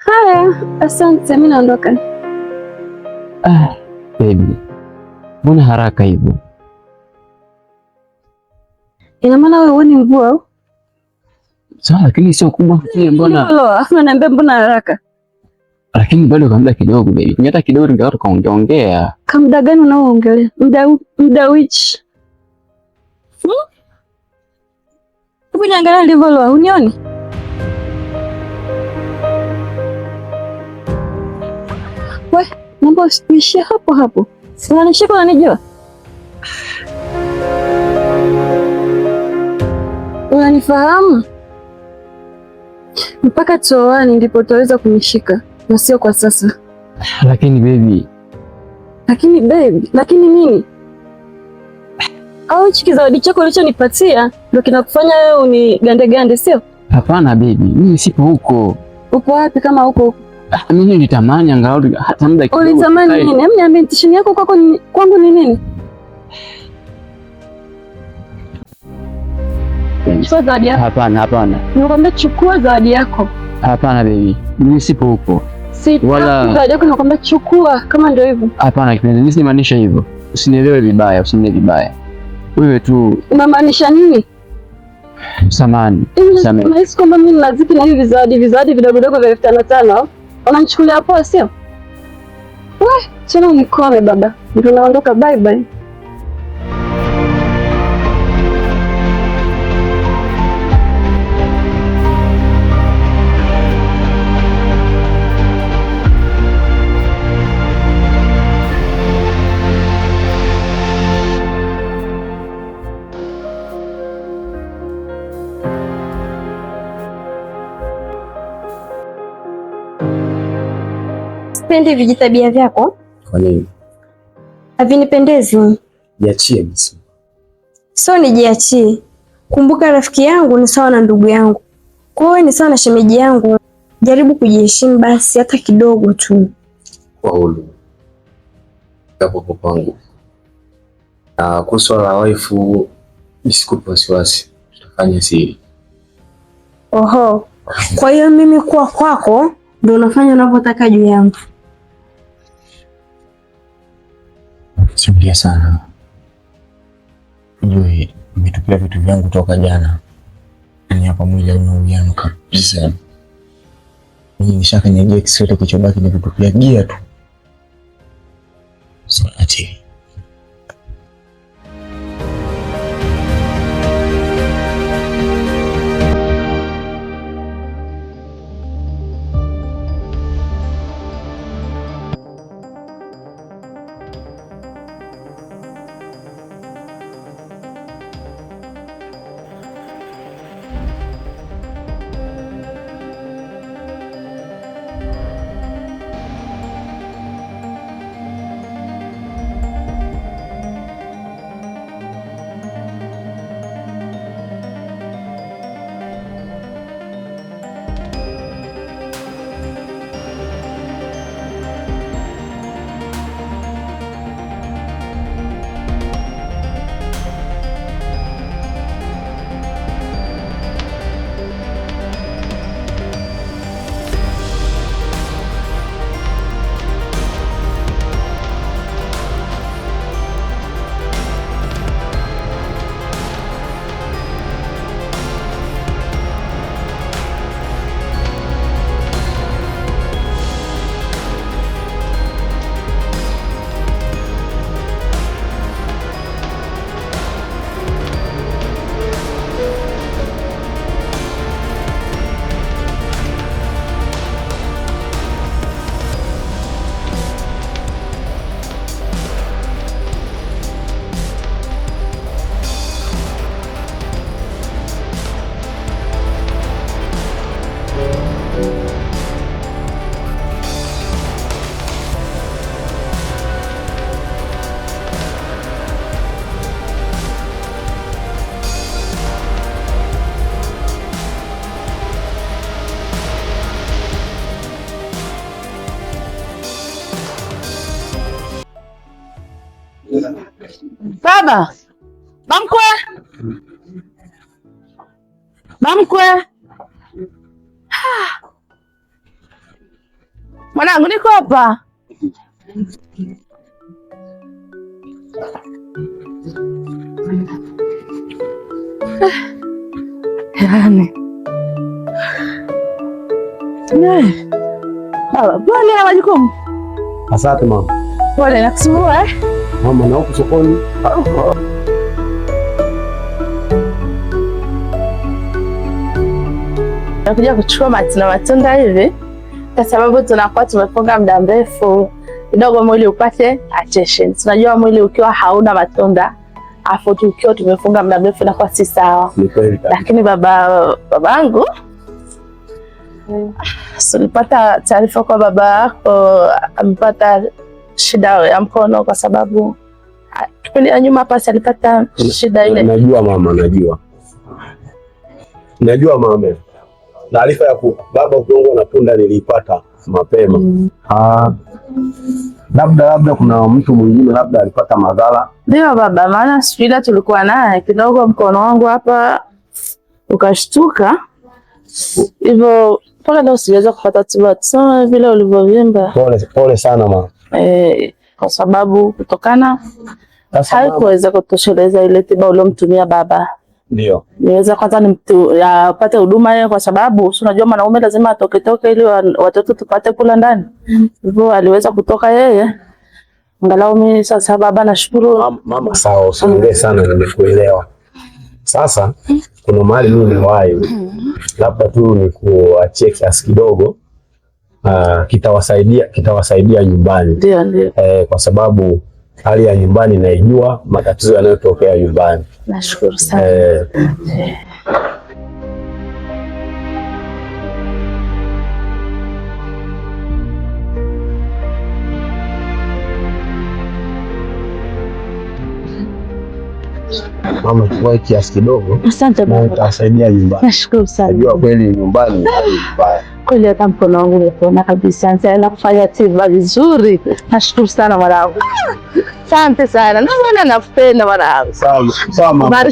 Haya, asante, mimi naondoka. Baby, mbona haraka hivyo? Ina maana wewe huoni mvua au? Sawa, lakini sio kubwa vile. Mbona unaniambia mbona haraka? Lakini bado kwa muda kidogo baby. Hata kidogo ningeweza kaongea. Kama muda gani unaoongelea? Muda which? Hebu niangalia nilivyo, unioni? We, mambo usiishie hapo hapo. Si unanishika unanijua? Unanifahamu? Mpaka toani ndipo utaweza kunishika na sio kwa sasa. Lakini baby. Lakini nini? Au hichi kizawadi chako ulichonipatia ndio kinakufanya wewe unigande sio? Hapana baby, mimi sipo huko. Upo wapi kama huko? Mimi nilitamani angalau hata muda kidogo. Ulitamani nini? Hebu niambie tishini yako kwangu ni nini? Chukua zawadi yako. Hapana. Nikwambia chukua zawadi yako. Hapana baby, mimi sipo huko. Wala zawadi yako nakwambia chukua kama ndio hivyo. Hapana kipenzi, mimi simaanisha hivyo. Usinielewe vibaya. Wewe tu. Unamaanisha nini? Samahani. Unahisi kwamba mimi naziki na hivi zawadi vidogo vidogo vya 500? Unanichukulia poa sio? Wewe, tena nikome baba. Ndio naondoka, bye bye. Sipendi vijitabia vyako. Kwa nini? Havinipendezi. Jiachie basi. Sio nijiachie. Kumbuka rafiki yangu ni sawa na ndugu yangu. Kwa hiyo ni sawa na shemeji yangu. Jaribu kujiheshimu basi hata kidogo tu. Kwa hulu. Hapo kwangu. Kwa swala la waifu nisikupe wasiwasi. Tutafanya siri. Oho. Kwa hiyo mimi kuwa kwako ndio unafanya unavyotaka juu yangu. Simulia sana. Ujue umetupia vitu vyangu toka jana. Ni hapa mwili una uwiano kabisa. Mimi nishakanyagia kisote kichobaki ni kutupia gia tu. Ati. Baba, bamkwe, bamkwe. Mwanangu niko hapa. Yaani. Baba, pole na majukumu. Asante mama. Pole na kusumbua Mama na huko sokoni. Nakuja kuchukua matunda hivi kwa sababu tunakuwa tumefunga muda mrefu kidogo, mwili upate attention. Tunajua mwili ukiwa hauna matunda afu ukiwa tumefunga muda mrefu inakuwa si sawa. Lakini babangu tulipata taarifa kwa baba yako amepata shida ya mkono, kwa sababu kipindi ya nyuma hapa alipata shida ile. Najua mama, najua mama. Taarifa ya baba kuongwa na punda nilipata mapema. Labda kuna mtu mwingine labda alipata madhara. Ndio baba, maana shida tulikuwa naye kidogo, mkono wangu hapa ukashtuka hivyo mpaka leo siweza kupata tiba sana vile ulivyovimba. Pole sana mama. Kwa sababu kutokana haikuweza kutosheleza ile tiba uliomtumia baba. Ndio. Niweza kwanza apate huduma yeye, kwa sababu unajua mwanaume lazima atoke ili watoto tupate kula ndani. Hivyo aliweza kutoka yeye. Angalau mimi sasa baba nashukuru. Mama sawa, usiongee sana, nimekuelewa. Sasa kuna mahali mimi niwahi. Labda tu ni kuachia kiasi kidogo. Kitawasaidia nyumbani. Ndio. Kwa sababu hali ya nyumbani naijua, matatizo yanayotokea nyumbani. Nashukuru sana. Mama, chukua kiasi kidogo. Asante baba. Itasaidia nyumbani. Nashukuru sana. Najua kweli nyumbani kweli hata mkono wangu umepona kabisa. Nitaenda kufanya tiba vizuri. Nashukuru sana mwanangu. Asante sana. Na maana nakupenda mwanangu. Sawa mama.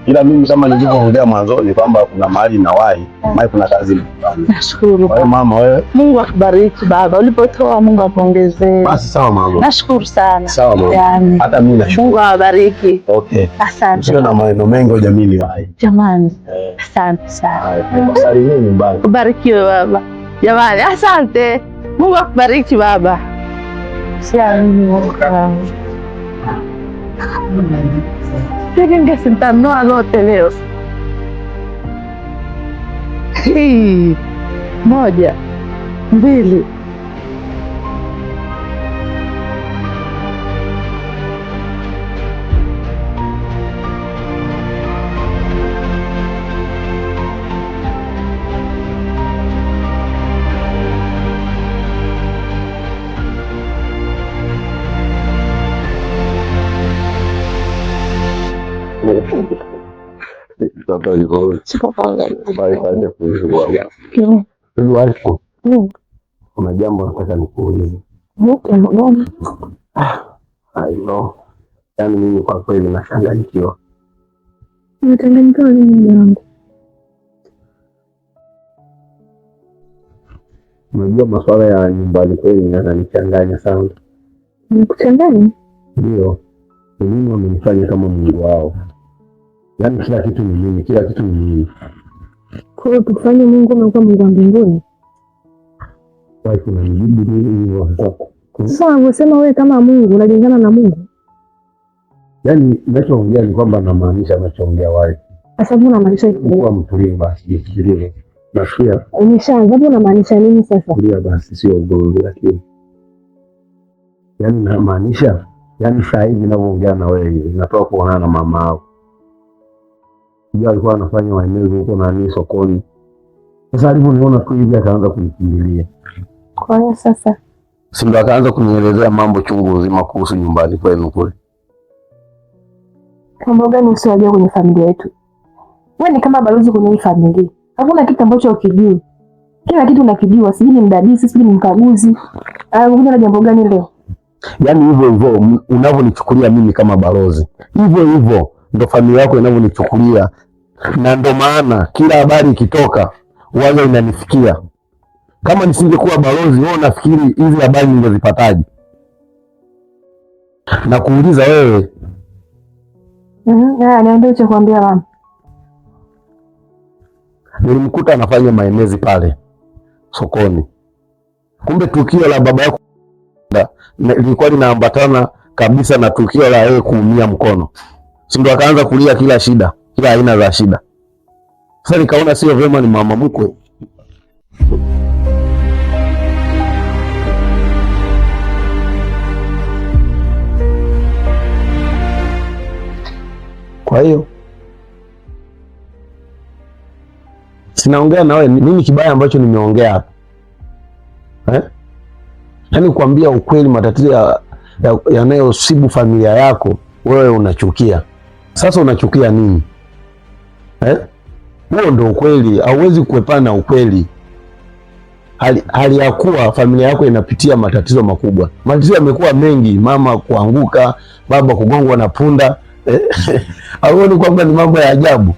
Ila mimi kama nilivyoongea mwanzoni kwamba kuna mahali nawahi, mahali kuna kazi. Nashukuru. Wewe mama wewe. Mungu akubariki baba. Ulipotoa Mungu akuongezee. Basi sawa mama. Nashukuru sana. Sawa mama. Yani, hata mimi nashukuru. Mungu awabariki. Okay. Asante. Sio na maneno mengi jamii wahi. Jamani. Asante sana. Salimia nyumbani. Ubarikiwe baba. Jamani, asante. Mungu akubariki baba. Sintanua lote leo. Moja, mbili. Kuna jambo nataka nikuulize. Yaani mimi kwa kweli nachanganyikiwa. Unachanganyikiwa nini mume wangu? Unajua masuala ya nyumbani kweli yananichanganya sana. Nikuchanganya? Ndio. Mimi wamenifanya kama Mungu wao. Yaani kila kitu ni mimi, kila kitu ni mimi. Kwa hiyo tufanye Mungu umekuwa Mungu wa mbinguni. Kwa hiyo unanijibu nini hivyo sasa? Sasa unavyosema wewe kama Mungu unalingana na Mungu. Yaani ninachoongea ni kwamba namaanisha ninachoongea wapi. Sasa mbona unamaanisha hivi? Kwa mtulivu basi, jifikirie. Nasikia. Umeshaanza hapo, unamaanisha nini sasa? Tulia basi, sio ugomvi lakini. Yaani namaanisha, yaani saa hivi ninavyoongea na wewe natoka kuonana na mama yako. Yeye alikuwa anafanya maeneo huko na nini sokoni. Sasa aliponiona tu hivi akaanza kunikimbilia. Kwa hiyo sasa si ndo akaanza kunielezea mambo chungu nzima kuhusu nyumbani kwenu kule. Mambo gani usiyojua kwenye familia yetu? Wewe ni kama balozi kwenye hii familia. Hakuna kitu ambacho ukijui. Kila kitu unakijua, sijui ni mdadisi, sijui ni mkaguzi. Unaona jambo gani leo? Yaani hivyo hivyo unavyonichukulia mimi kama balozi. Hivyo hivyo ndo familia yako inavyonichukulia. Na ndo maana kila habari ikitoka waza inanifikia. Kama nisingekuwa balozi, wewe unafikiri hizi habari ningezipataje? Na kuuliza wewe. Niambie cha kuambia mama. Nilimkuta anafanya maemezi pale sokoni. Kumbe tukio la baba yako lilikuwa linaambatana kabisa na tukio la yeye kuumia mkono. Si ndo akaanza kulia kila shida, kila aina za shida. Sasa nikaona sio vyema ni mama mkwe. Kwa hiyo sinaongea na wewe nini kibaya ambacho nimeongea hapa? Yaani kuambia ukweli, matatizo yanayosibu familia yako wewe unachukia. Sasa unachukia nini? Huo ndio ukweli, hauwezi kuepana na ukweli. Hali ya kuwa familia yako inapitia matatizo makubwa. Matatizo yamekuwa mengi, mama kuanguka, baba kugongwa na punda. Hauoni kwamba ni mambo ya ajabu?